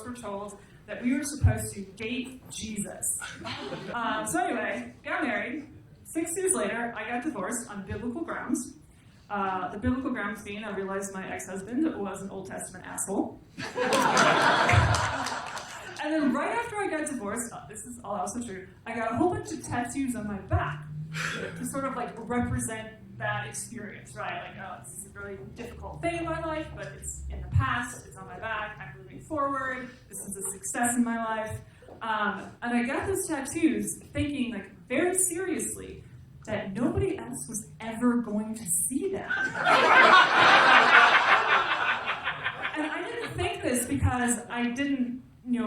course, were told that we were supposed to date Jesus. So anyway, got married. 6 years later, I got divorced on biblical grounds. The biblical grounds being, I realized my ex-husband was an Old Testament asshole. And then right after I got divorced, this is also true, I got a whole bunch of tattoos on my back to sort of like represent that experience, right? Like, oh, this is a really difficult thing in my life, but it's in the past, it's on my back, I'm moving forward, this is a success in my life. And I got those tattoos thinking, like, very seriously, that nobody else was ever going to see them. And I didn't think this because I didn't,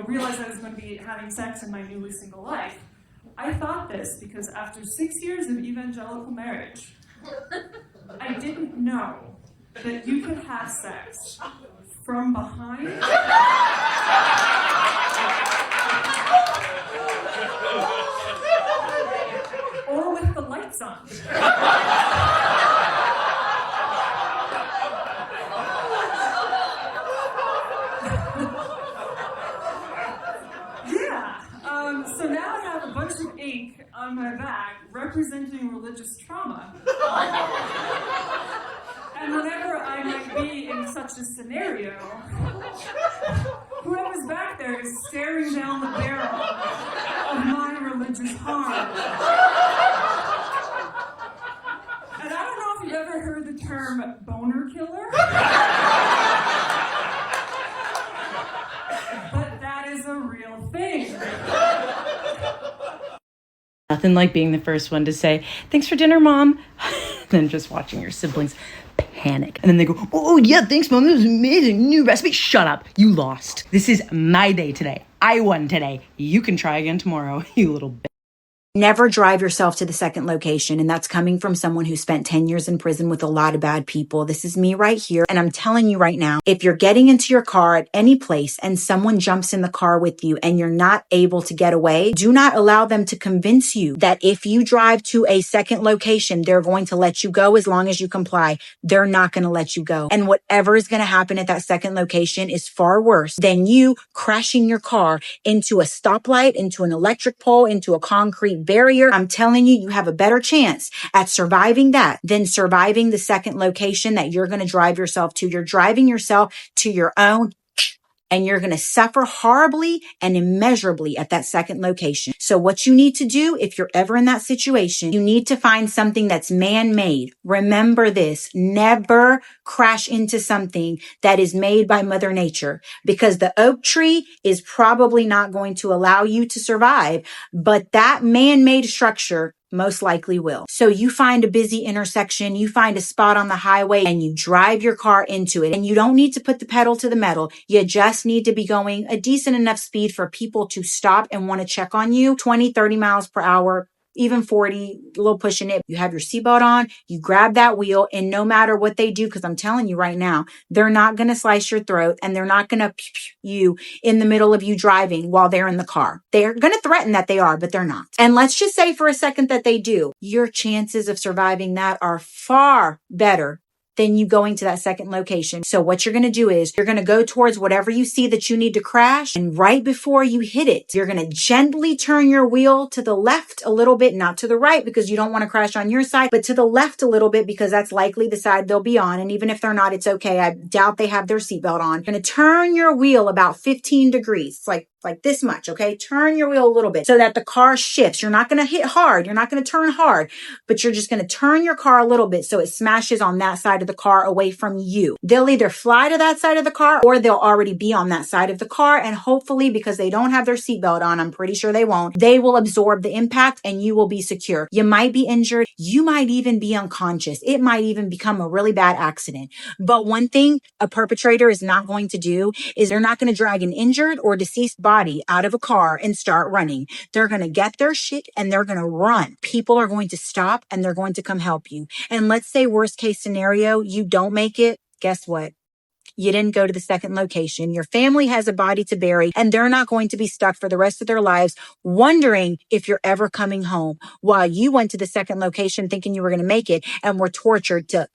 realize I was going to be having sex in my newly single life. I thought this because after 6 years of evangelical marriage, I didn't know that you could have sex from behind or with the lights on. So now I have a bunch of ink on my back representing religious trauma. And whenever I might be in such a scenario, whoever's back there is staring down the barrel of my religious harm. And I don't know if you've ever heard the term boner killer. But that is a real thing. Nothing like being the first one to say, "Thanks for dinner, Mom." Then just watching your siblings panic. And then they go, "Oh, yeah, thanks, Mom. This was amazing. New recipe." Shut up. You lost. This is my day today. I won today. You can try again tomorrow, you little bitch. Never drive yourself to the second location. And that's coming from someone who spent 10 years in prison with a lot of bad people. This is me right here. And I'm telling you right now, if you're getting into your car at any place and someone jumps in the car with you and you're not able to get away, do not allow them to convince you that if you drive to a second location, they're going to let you go as long as you comply. They're not going to let you go. And whatever is going to happen at that second location is far worse than you crashing your car into a stoplight, into an electric pole, into a concrete barrier. I'm telling you, you have a better chance at surviving that than surviving the second location that you're going to drive yourself to. You're driving yourself to your own, and you're going to suffer horribly and immeasurably at that second location. So what you need to do, if you're ever in that situation, you need to find something that's man-made. Remember this, never crash into something that is made by Mother Nature, because the oak tree is probably not going to allow you to survive, but that man-made structure most likely will. So you find a busy intersection, you find a spot on the highway, and you drive your car into it. And you don't need to put the pedal to the metal. You just need to be going a decent enough speed for people to stop and want to check on you. 20, 30 miles per hour, even 40, a little pushing it. You have your seatbelt on, you grab that wheel, and no matter what they do, because I'm telling you right now, they're not going to slice your throat and they're not going to you in the middle of you driving while they're in the car. They're going to threaten that they are, but they're not. And let's just say for a second that they do. Your chances of surviving that are far better than you going to that second location. So what you're going to do is you're going to go towards whatever you see that you need to crash. And right before you hit it, you're going to gently turn your wheel to the left a little bit, not to the right because you don't want to crash on your side, but to the left a little bit because that's likely the side they'll be on. And even if they're not, it's okay. I doubt they have their seatbelt on. You're going to turn your wheel about 15 degrees, like this much, okay? Turn your wheel a little bit so that the car shifts. You're not going to hit hard. You're not going to turn hard, but you're just going to turn your car a little bit so it smashes on that side of the car away from you. They'll either fly to that side of the car or they'll already be on that side of the car. And hopefully, because they don't have their seatbelt on, I'm pretty sure they won't, they will absorb the impact and you will be secure. You might be injured. You might even be unconscious. It might even become a really bad accident. But one thing a perpetrator is not going to do is they're not going to drag an injured or deceased body out of a car and start running. They're going to get their shit and they're going to run. People are going to stop and they're going to come help you. And let's say worst case scenario, you don't make it. Guess what? You didn't go to the second location. Your family has a body to bury and they're not going to be stuck for the rest of their lives wondering if you're ever coming home while you went to the second location thinking you were going to make it and were tortured to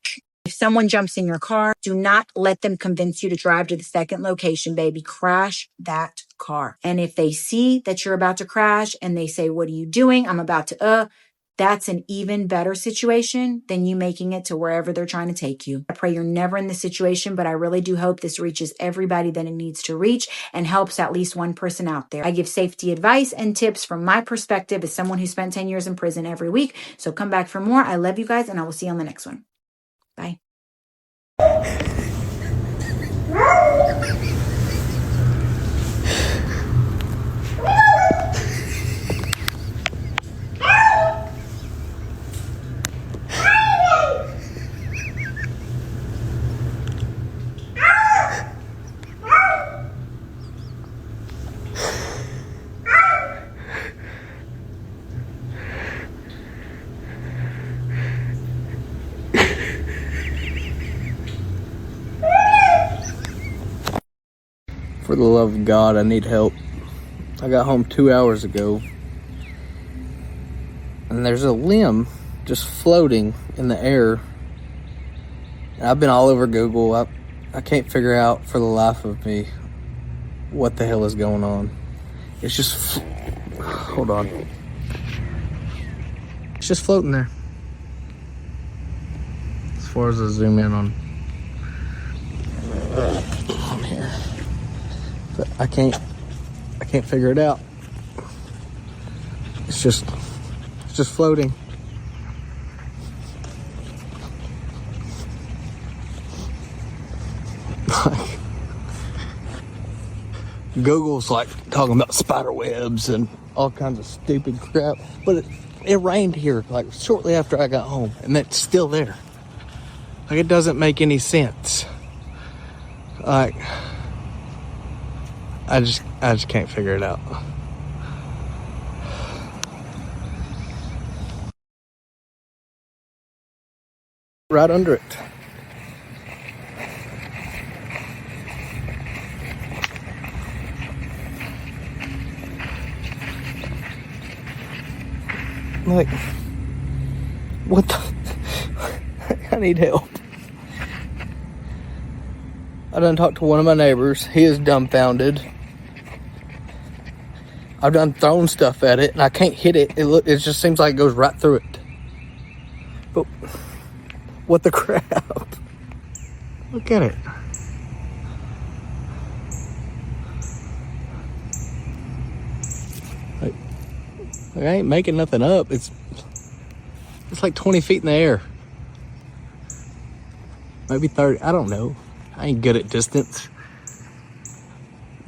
If someone jumps in your car, do not let them convince you to drive to the second location, baby. Crash that car. And if they see that you're about to crash and they say, what are you doing? I'm about to, that's an even better situation than you making it to wherever they're trying to take you. I pray you're never in this situation, but I really do hope this reaches everybody that it needs to reach and helps at least one person out there. I give safety advice and tips from my perspective as someone who spent 10 years in prison every week. So come back for more. I love you guys, and I will see you on the next one. Bye. For the love of God, I need help. I got home 2 hours ago, and there's a limb just floating in the air. And I've been all over Google. I can't figure out for the life of me what the hell is going on. It's just... Hold on. It's just floating there. As far as I zoom in on here. But I can't figure it out. It's just floating. Google's like talking about spider webs and all kinds of stupid crap, but it rained here like shortly after I got home, and it's still there. Like, it doesn't make any sense. Like, I just can't figure it out. Right under it. Like, what the? I need help. I done talked to one of my neighbors. He is dumbfounded. I've done thrown stuff at it, and I can't hit it. It just seems like it goes right through it. But what the crap? Look at it. Like, I ain't making nothing up. It's like 20 feet in the air. Maybe 30. I don't know. I ain't good at distance.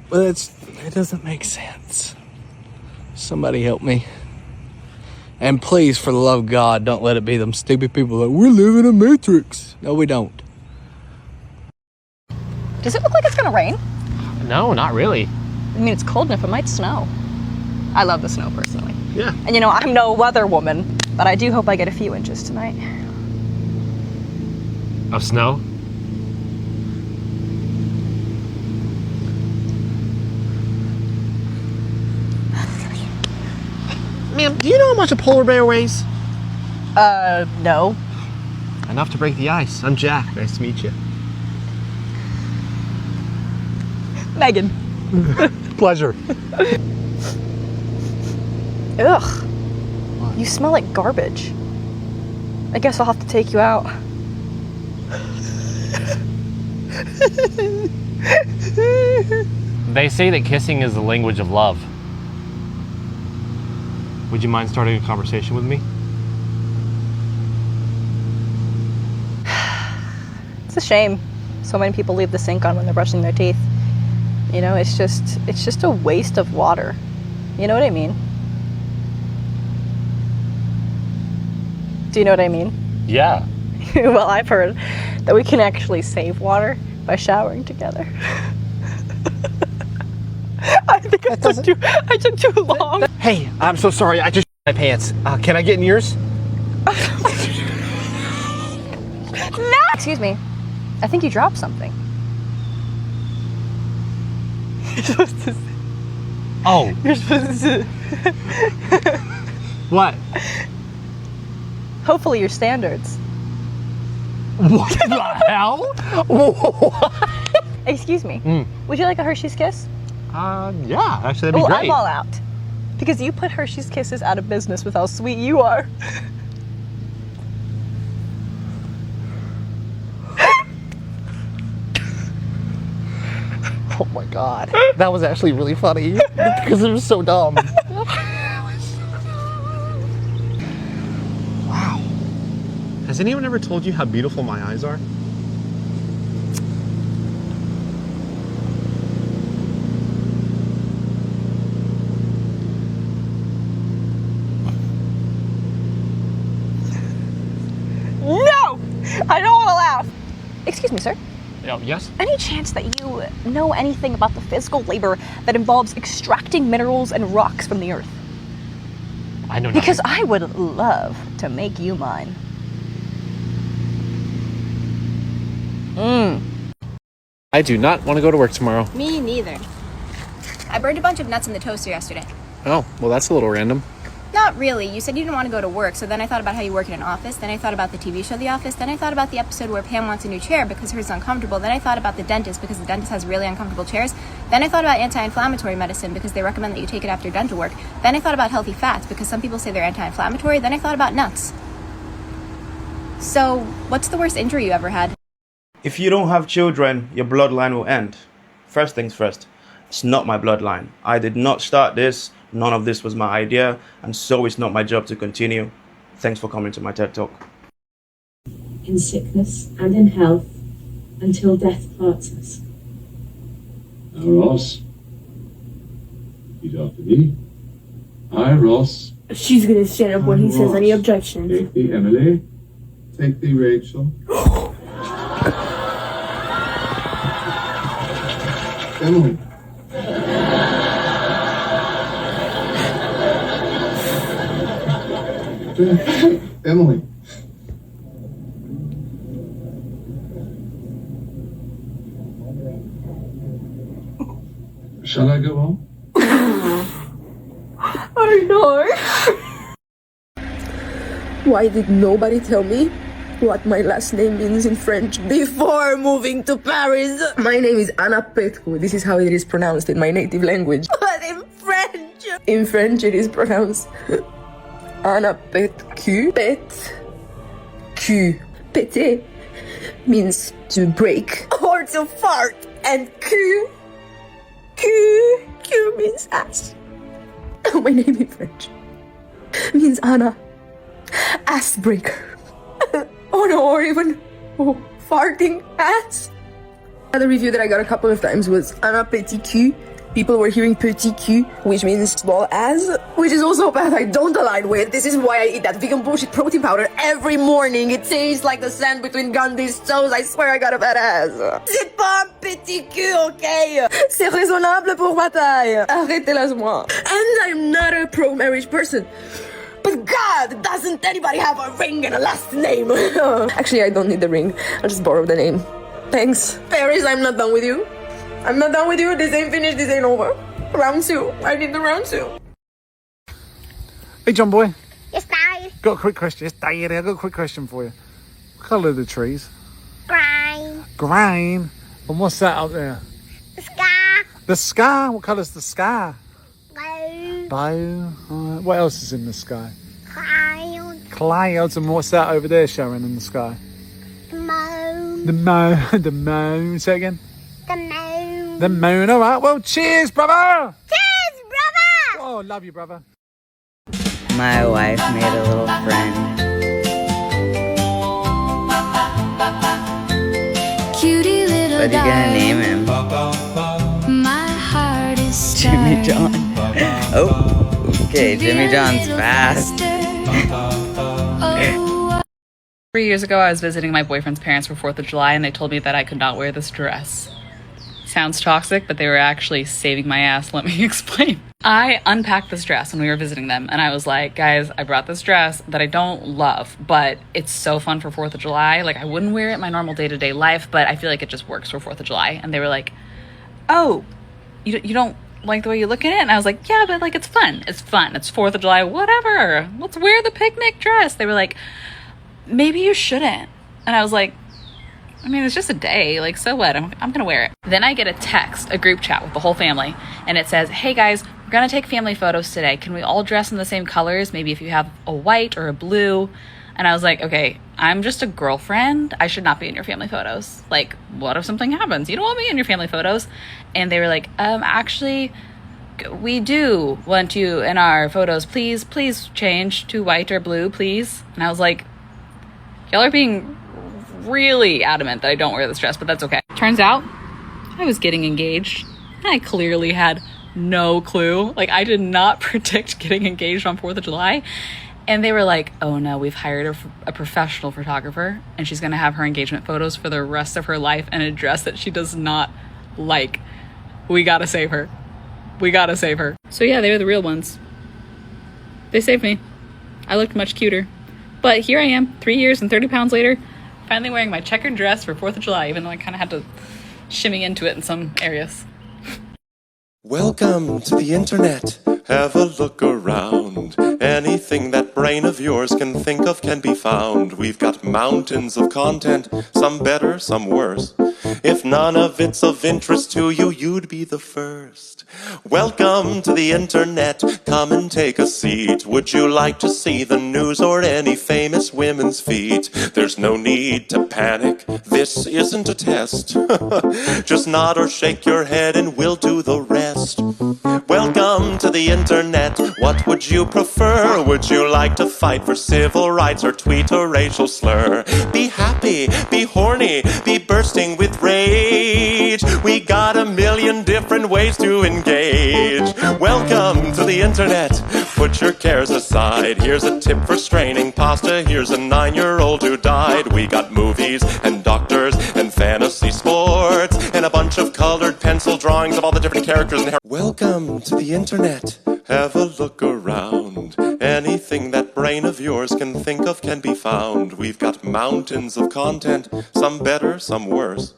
But it doesn't make sense. Somebody help me. And please, for the love of God, don't let it be them stupid people that we're living in a matrix. No, we don't. Does it look like it's gonna rain? No, not really. I mean, it's cold enough, it might snow. I love the snow, personally. Yeah. And you know, I'm no weather woman, but I do hope I get a few inches tonight. Of snow? Ma'am, do you know how much a polar bear weighs? No. Enough to break the ice. I'm Jack. Nice to meet you. Megan. Pleasure. Ugh. What? You smell like garbage. I guess I'll have to take you out. They say that kissing is the language of love. Would you mind starting a conversation with me? It's a shame. So many people leave the sink on when they're brushing their teeth. You know, it's just a waste of water. You know what I mean? Do you know what I mean? Yeah. Well, I've heard that we can actually save water by showering together. I think I took too long. Hey, I'm so sorry. I just my pants. Can I get in yours? No! Excuse me. I think you dropped something. You're supposed to say. Oh. You're supposed to. What? Hopefully your standards. What the hell? Excuse me. Would you like a Hershey's Kiss? Yeah, actually that'd be Oh, great. I'm all out. Because you put Hershey's Kisses out of business with how sweet you are. Oh my god. That was actually really funny because it was so dumb. Wow. Has anyone ever told you how beautiful my eyes are? No! I don't want to laugh. Excuse me, sir. Yes? Any chance that you know anything about the physical labor that involves extracting minerals and rocks from the earth? I know nothing. Because I would love to make you mine. I do not want to go to work tomorrow. Me neither. I burned a bunch of nuts in the toaster yesterday. Oh, well that's a little random. Not really. You said you didn't want to go to work, so then I thought about how you work in an office. Then I thought about the TV show The Office. Then I thought about the episode where Pam wants a new chair because hers is uncomfortable. Then I thought about the dentist because the dentist has really uncomfortable chairs. Then I thought about anti-inflammatory medicine because they recommend that you take it after dental work. Then I thought about healthy fats because some people say they're anti-inflammatory. Then I thought about nuts. So, what's the worst injury you ever had? If you don't have children, your bloodline will end. First things first, it's not my bloodline. I did not start this. None of this was my idea, and so it's not my job to continue. Thanks for coming to my TED Talk. In sickness and in health, until death parts us. Now, Ross, repeat after me. I, Ross. She's gonna stand up when he says any objections. Take thee, Emily. Take thee, Rachel. Emily. Emily. Shall I go on? I know. Why did nobody tell me what my last name means in French before moving to Paris? My name is Anna Petru. This is how it is pronounced in my native language. But in French? In French it is pronounced Anna Petru. Q. Péter means to break or to fart. And Q means ass. My name in French means Anna Ass Breaker. Oh no, or even farting ass. Another review that I got a couple of times was Anna Petit Cul. People were hearing petit cul, which means small ass, which is also a path I don't align with. This is why I eat that vegan bullshit protein powder every morning. It tastes like the sand between Gandhi's toes. I swear I got a fat ass. C'est pas un petit cul, okay? C'est raisonnable pour ma taille. Arrêtez-la-moi. And I'm not a pro-marriage person. But God, doesn't anybody have a ring and a last name? Actually, I don't need the ring. I'll just borrow the name. Thanks. Paris, I'm not done with you. I'm not done with you. This ain't finished. This ain't over. Round two. I need the round two. Hey, John boy. Yes, Dad. Got a quick question. Yes, Dad. I got a quick question for you. What colour are the trees? Green. Green. And what's that up there? The sky. The sky. What colour's the sky? Blue. Blue. What else is in the sky? Cloud. Clouds. And what's that over there showing in the sky? The moon. The moon. The moon. Say it again. The moon. The moon. All right. Well, cheers, brother. Cheers, brother. Oh, love you, brother. My wife made a little friend. Cutie little What are you gonna name him? My heart is Jimmy John. Oh, okay. Jimmy John's fast. 3 years ago, I was visiting my boyfriend's parents for 4th of July, and they told me that I could not wear this dress. Sounds toxic, but they were actually saving my ass. Let me explain. I unpacked this dress when we were visiting them, and I was like, guys, I brought this dress that I don't love, but it's so fun for 4th of July. Like, I wouldn't wear it in my normal day-to-day life, but I feel like it just works for 4th of July. And they were like, oh, you don't like the way you look in it? And I was like, yeah, but like, it's fun. It's fun. It's 4th of July, whatever. Let's wear the picnic dress. They were like, maybe you shouldn't. And I was like, I mean, it's just a day. Like, so what? I'm gonna wear it. Then I get a text, a group chat with the whole family, and it says, hey guys, we're gonna take family photos today. Can we all dress in the same colors? Maybe if you have a white or a blue. And I was like, okay, I'm just a girlfriend. I should not be in your family photos. Like, what if something happens? You don't want me in your family photos. And they were like, actually, we do want you in our photos. Please change to white or blue, please. And I was like, y'all are being really adamant that I don't wear this dress, but that's okay. Turns out I was getting engaged. And I clearly had no clue. Like, I did not predict getting engaged on 4th of July. And they were like, oh no, we've hired a professional photographer and she's going to have her engagement photos for the rest of her life in a dress that she does not like. We got to save her. We got to save her. So yeah, they were the real ones. They saved me. I looked much cuter. But here I am, 3 years and 30 pounds later, finally wearing my checkered dress for 4th of July, even though I kind of had to shimmy into it in some areas. Welcome to the internet. Have a look around. Anything that brain of yours can think of can be found. We've got mountains of content, some better, some worse. If none of it's of interest to you, you'd be the first. Welcome to the internet. Come and take a seat. Would you like to see the news or any famous women's feet? There's no need to panic. This isn't a test. Just nod or shake your head and we'll do the rest. Welcome to the internet. What would you prefer? Would you like to fight for civil rights or tweet a racial slur? Be happy, be horny, be bursting with rage. We got a million different ways to engage. Welcome to the internet. Put your cares aside. Here's a tip for straining pasta. Here's a 9-year-old who died. We got movies and doctors and fantasy sports and a bunch of colored pencil drawings of all the different characters in Welcome to the internet. Have a look around. Anything that brain of yours can think of can be found. We've got mountains of content, some better, some worse.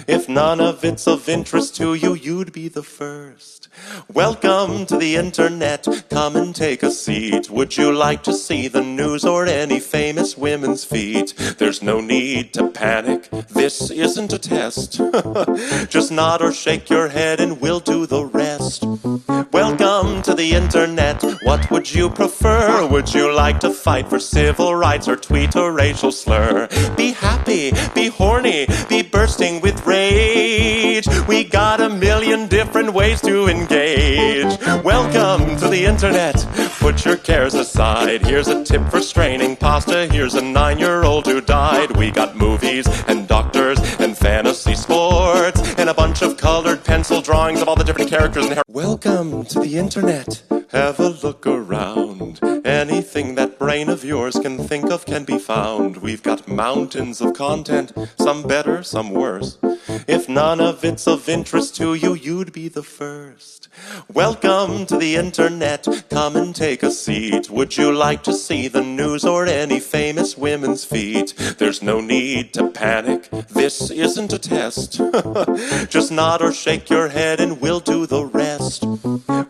If none of it's of interest to you, you'd be the first. Welcome to the internet. Come and take a seat. Would you like to see the news or any famous women's feet? There's no need to panic. This isn't a test. Just nod or shake your head and we'll do the rest. Welcome to the internet. What would you prefer? Would you like to fight for civil rights or tweet a racial slur? Be happy, be horny, be bursting with rage. We got a million different ways to engage. Welcome to the internet. Put your cares aside. Here's a tip for straining pasta. Here's a 9-year-old who died. We got movies and doctors and fantasy sports and a bunch of colored pencil drawings of all the different characters in Welcome to the internet. Have a look around. Anything that brain of yours can think of can be found. We've got mountains of content, some better, some worse. If none of it's of interest to you, you'd be the first. Welcome to the internet. Come and take a seat. Would you like to see the news or any famous women's feet? There's no need to panic. This isn't a test. Just nod or shake your head and we'll do the rest.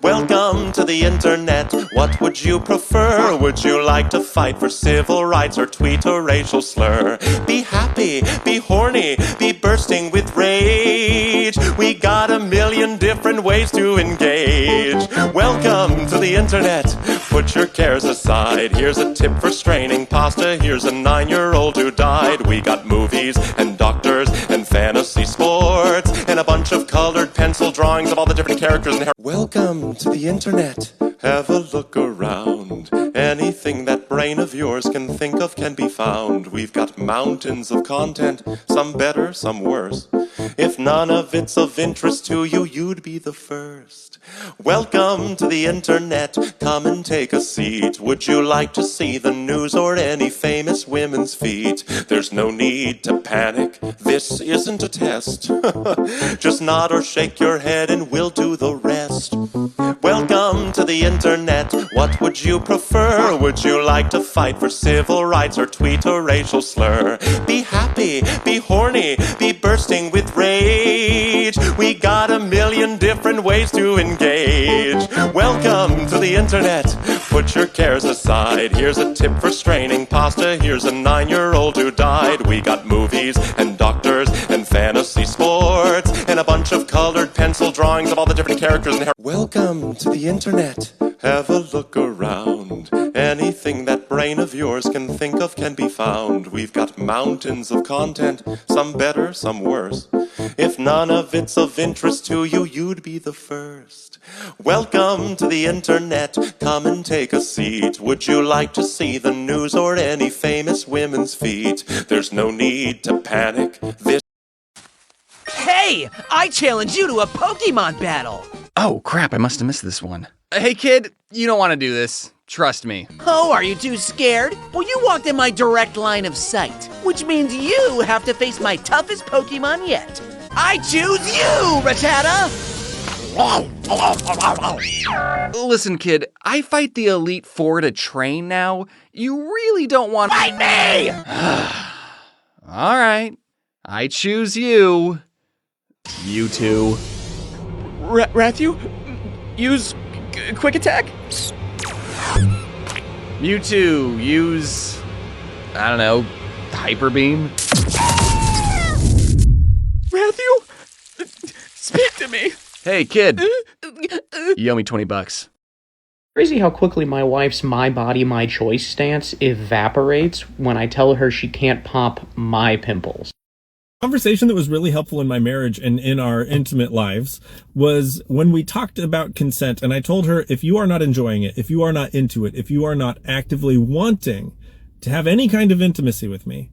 Welcome to the internet. What would you prefer? Would you like to fight for civil rights or tweet a racial slur? Be happy, be horny, be bursting with rage. We got a million different ways to engage. Welcome to the internet. Put your cares aside. Here's a tip for straining pasta. Here's a 9-year-old who died. We got movies and doctors and fantasy sports and a bunch of colored pencil drawings of all the different characters in Welcome to the internet. Have a look around. Anything that brain of yours can think of can be found. We've got mountains of content, some better, some worse. If none of it's of interest to you, you'd be the first. Welcome to the internet. Come and take a seat. Would you like to see the news or any famous women's feet? There's no need to panic. This isn't a test. Just nod or shake your head and we'll do the rest. Welcome to the internet. What would you prefer? Would you like to fight for civil rights or tweet a racial slur? Be happy, be horny, be bursting with rage. We got a million different ways to engage. Welcome to the internet. Put your cares aside. Here's a tip for straining pasta. Here's a 9-year-old who died. We got movies and doctors and a bunch of colored pencil drawings of all the different characters in Welcome to the internet. Have a look around. Anything that brain of yours can think of can be found. We've got mountains of content, some better, some worse. If none of it's of interest to you, you'd be the first. Welcome to the internet. Come and take a seat. Would you like to see the news or any famous women's feet? There's no need to panic. This Hey, I challenge you to a Pokemon battle. Oh, crap, I must have missed this one. Hey, kid, you don't want to do this. Trust me. Oh, are you too scared? Well, you walked in my direct line of sight, which means you have to face my toughest Pokemon yet. I choose you, Rattata! Listen, kid, I fight the Elite Four to train now. You really don't want to fight me! All right, I choose you. You two. Matthew, use quick attack. Mewtwo, use, I don't know, Hyper Beam. Matthew, speak to me. Hey, kid, you owe me $20. Crazy how quickly my wife's my body, my choice stance evaporates when I tell her she can't pop my pimples. Conversation that was really helpful in my marriage and in our intimate lives was when we talked about consent, and I told her, if you are not enjoying it, if you are not into it, if you are not actively wanting to have any kind of intimacy with me,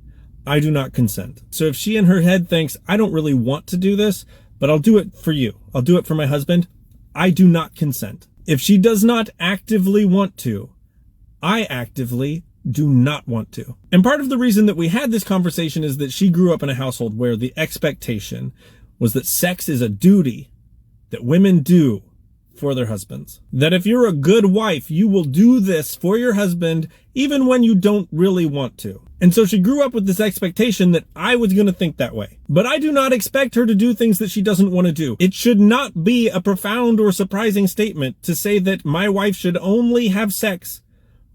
I do not consent. So if she in her head thinks, I don't really want to do this, but I'll do it for you, I'll do it for my husband, I do not consent. If she does not actively want to, I actively do not want to. And part of the reason that we had this conversation is that she grew up in a household where the expectation was that sex is a duty that women do for their husbands. That if you're a good wife, you will do this for your husband even when you don't really want to. And so she grew up with this expectation that I was going to think that way. But I do not expect her to do things that she doesn't want to do. It should not be a profound or surprising statement to say that my wife should only have sex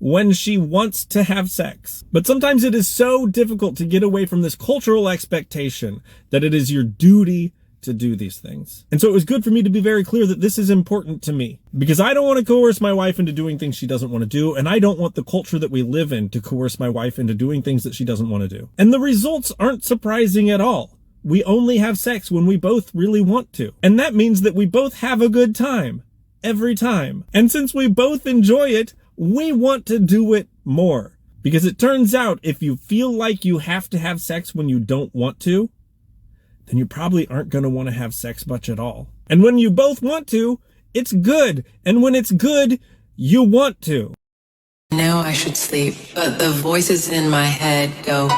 when she wants to have sex. But sometimes it is so difficult to get away from this cultural expectation that it is your duty to do these things. And so it was good for me to be very clear that this is important to me, because I don't want to coerce my wife into doing things she doesn't want to do, and I don't want the culture that we live in to coerce my wife into doing things that she doesn't want to do. And the results aren't surprising at all. We only have sex when we both really want to. And that means that we both have a good time every time. And since we both enjoy it, we want to do it more. Because it turns out if you feel like you have to have sex when you don't want to, then you probably aren't going to want to have sex much at all. And when you both want to, it's good. And when it's good, you want to. Now I should sleep, but the voices in my head go.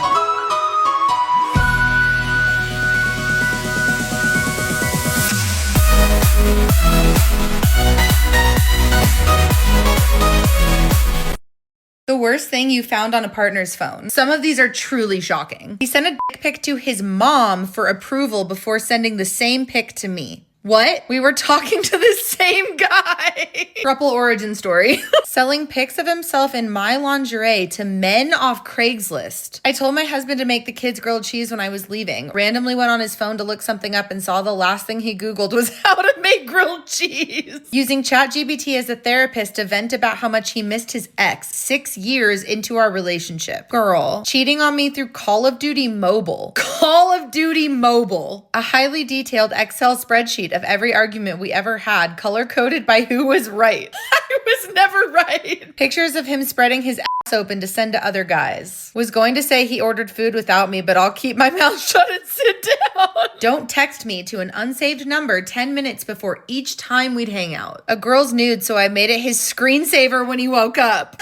The worst thing you found on a partner's phone. Some of these are truly shocking. He sent a dick pic to his mom for approval before sending the same pic to me. What? We were talking to the same guy. Throuple origin story. Selling pics of himself in my lingerie to men off Craigslist. I told my husband to make the kids grilled cheese when I was leaving. Randomly went on his phone to look something up and saw the last thing he Googled was how to make grilled cheese. Using ChatGPT as a therapist to vent about how much he missed his ex 6 years into our relationship. Girl. Cheating on me through Call of Duty Mobile. Call of Duty Mobile. A highly detailed Excel spreadsheet of every argument we ever had, color-coded by who was right. I was never right. Pictures of him spreading his ass open to send to other guys. Was going to say he ordered food without me, but I'll keep my mouth shut and sit down. Don't text me to an unsaved number 10 minutes before each time we'd hang out. A girl's nude, so I made it his screensaver when he woke up.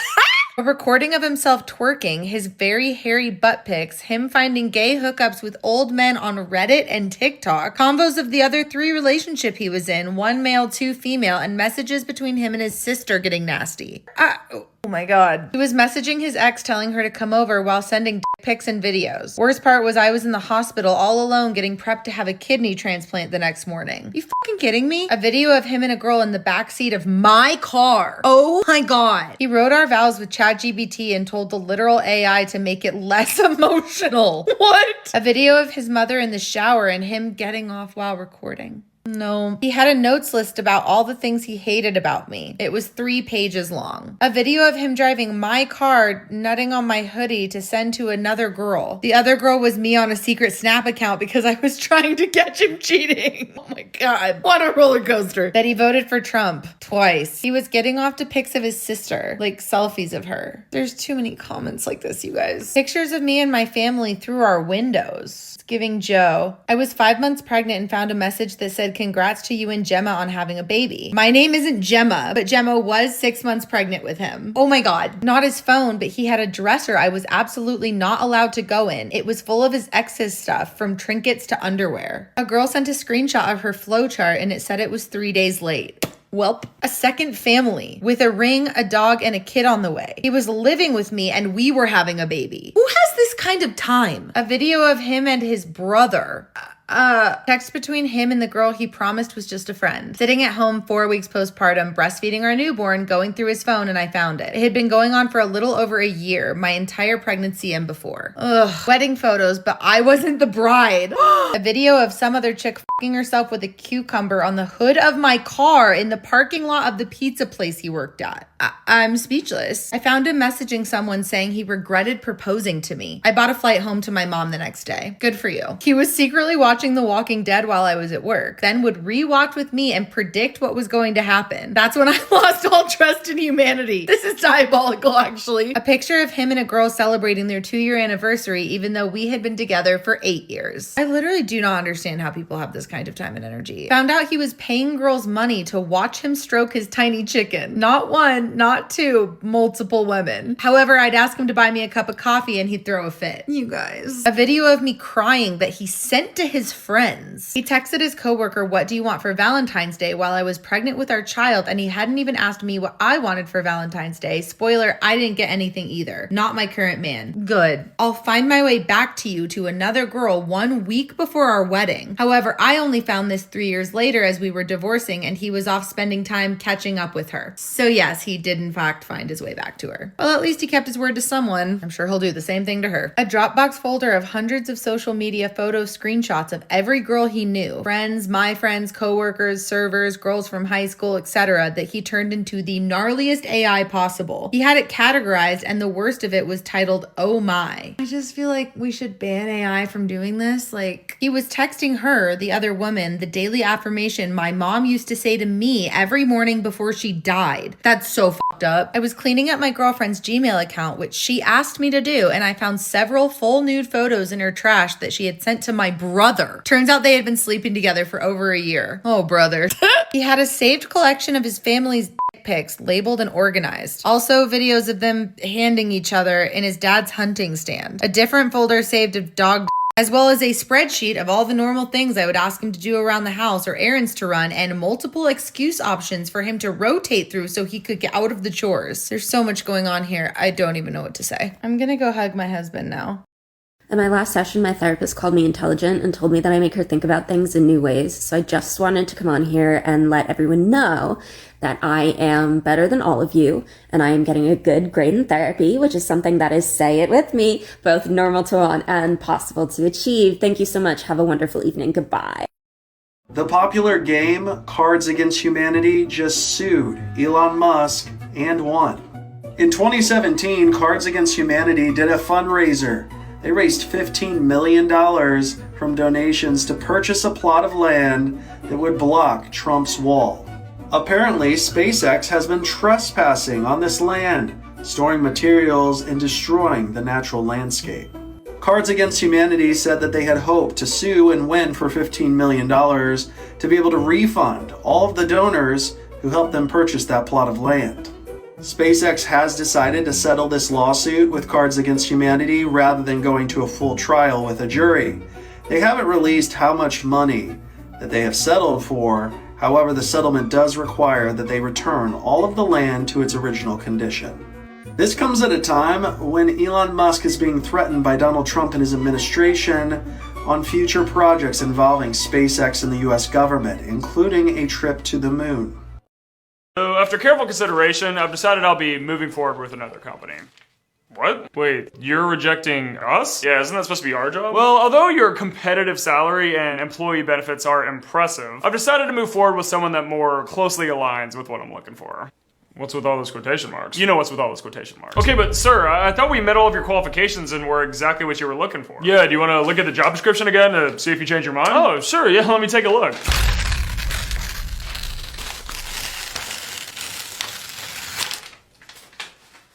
A recording of himself twerking, his very hairy butt pics, him finding gay hookups with old men on Reddit and TikTok, combos of the other 3 relationship he was in, 1 male, 2 female, and messages between him and his sister getting nasty. Oh my god. He was messaging his ex telling her to come over while sending dick pics and videos. Worst part was I was in the hospital all alone getting prepped to have a kidney transplant the next morning. You fucking kidding me? A video of him and a girl in the backseat of my car. Oh my god. He wrote our vows with ChatGPT and told the literal AI to make it less emotional. What? A video of his mother in the shower and him getting off while recording. No. He had a notes list about all the things he hated about me. It was 3 pages long. A video of him driving my car, nutting on my hoodie to send to another girl. The other girl was me on a secret Snap account because I was trying to catch him cheating. Oh my god. What a roller coaster. That he voted for Trump twice. He was getting off to pics of his sister, like selfies of her. There's too many comments like this, you guys. Pictures of me and my family through our windows. Giving Joe. I was 5 months pregnant and found a message that said, congrats to you and Gemma on having a baby. My name isn't Gemma, but Gemma was 6 months pregnant with him. Oh my god. Not his phone, but he had a dresser I was absolutely not allowed to go in. It was full of his ex's stuff, from trinkets to underwear. A girl sent a screenshot of her flowchart and it said it was 3 days late. Welp. A second family with a ring, a dog, and a kid on the way. He was living with me and we were having a baby. Who has this kind of time? A video of him and his brother. Text between him and the girl he promised was just a friend. Sitting at home 4 weeks postpartum, breastfeeding our newborn, going through his phone, and I found it. It had been going on for a little over a year, my entire pregnancy and before. Ugh. Wedding photos, but I wasn't the bride. A video of some other chick fucking herself with a cucumber on the hood of my car in the parking lot of the pizza place he worked at. I'm speechless. I found him messaging someone saying he regretted proposing to me. I bought a flight home to my mom the next day. Good for you. He was secretly watching The Walking Dead while I was at work, then would rewatch with me and predict what was going to happen. That's when I lost all trust in humanity. This is diabolical, actually. A picture of him and a girl celebrating their 2-year anniversary, even though we had been together for 8 years. I literally do not understand how people have this kind of time and energy. Found out he was paying girls money to watch him stroke his tiny chicken. Not one, not two, multiple women. However, I'd ask him to buy me a cup of coffee and he'd throw a fit. You guys. A video of me crying that he sent to his friends. He texted his coworker, what do you want for Valentine's Day, while I was pregnant with our child, and he hadn't even asked me what I wanted for Valentine's Day. Spoiler, I didn't get anything either. Not my current man. Good. I'll find my way back to you to another girl 1 week before our wedding. However, I only found this 3 years later as we were divorcing and he was off spending time catching up with her. So yes, he did in fact find his way back to her. Well, at least he kept his word to someone. I'm sure he'll do the same thing to her. A Dropbox folder of hundreds of social media photo screenshots of every girl he knew. Friends, my friends, coworkers, servers, girls from high school, etc. that he turned into the gnarliest AI possible. He had it categorized and the worst of it was titled, oh my. I just feel like we should ban AI from doing this. Like, he was texting her, the other woman, the daily affirmation my mom used to say to me every morning before she died. That's so fucked up. I was cleaning up my girlfriend's Gmail account, which she asked me to do, and I found several full nude photos in her trash that she had sent to my brother. Turns out they had been sleeping together for over a year. Oh, brother. He had a saved collection of his family's dick pics labeled and organized. Also videos of them handing each other in his dad's hunting stand. A different folder saved of dog as well as a spreadsheet of all the normal things I would ask him to do around the house or errands to run, and multiple excuse options for him to rotate through so he could get out of the chores. There's so much going on here. I don't even know what to say. I'm gonna go hug my husband now. In my last session, my therapist called me intelligent and told me that I make her think about things in new ways. So I just wanted to come on here and let everyone know that I am better than all of you, and I am getting a good grade in therapy, which is something that is, say it with me, both normal to want and possible to achieve. Thank you so much. Have a wonderful evening. Goodbye. The popular game Cards Against Humanity just sued Elon Musk and won. In 2017, Cards Against Humanity did a fundraiser. They raised $15 million from donations to purchase a plot of land that would block Trump's wall. Apparently, SpaceX has been trespassing on this land, storing materials and destroying the natural landscape. Cards Against Humanity said that they had hoped to sue and win for $15 million to be able to refund all of the donors who helped them purchase that plot of land. SpaceX has decided to settle this lawsuit with Cards Against Humanity rather than going to a full trial with a jury. They haven't released how much money that they have settled for. However, the settlement does require that they return all of the land to its original condition. This comes at a time when Elon Musk is being threatened by Donald Trump and his administration on future projects involving SpaceX and the US government, including a trip to the moon. So after careful consideration, I've decided I'll be moving forward with another company. What? Wait, you're rejecting us? Yeah, isn't that supposed to be our job? Well, although your competitive salary and employee benefits are impressive, I've decided to move forward with someone that more closely aligns with what I'm looking for. What's with all those quotation marks? You know what's with all those quotation marks. Okay, but sir, I thought we met all of your qualifications and were exactly what you were looking for. Yeah, do you want to look at the job description again to see if you change your mind? Oh, sure, yeah, let me take a look.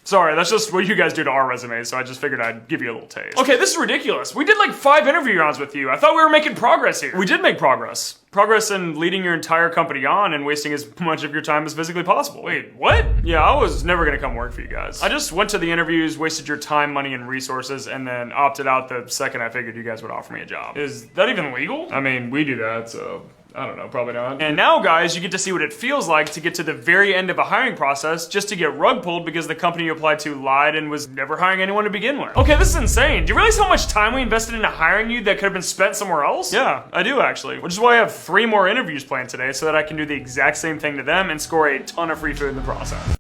Sorry, that's just what you guys do to our resumes, so I just figured I'd give you a little taste. Okay, this is ridiculous. We did like 5 interview rounds with you. I thought we were making progress here. We did make progress. Progress in leading your entire company on and wasting as much of your time as physically possible. Wait, what? Yeah, I was never gonna come work for you guys. I just went to the interviews, wasted your time, money, and resources, and then opted out the second I figured you guys would offer me a job. Is that even legal? I mean, we do that, so I don't know, probably not. And now, guys, you get to see what it feels like to get to the very end of a hiring process just to get rug pulled because the company you applied to lied and was never hiring anyone to begin with. Okay, this is insane. Do you realize how much time we invested into hiring you that could have been spent somewhere else? Yeah, I do actually. Which is why I have 3 more interviews planned today so that I can do the exact same thing to them and score a ton of free food in the process.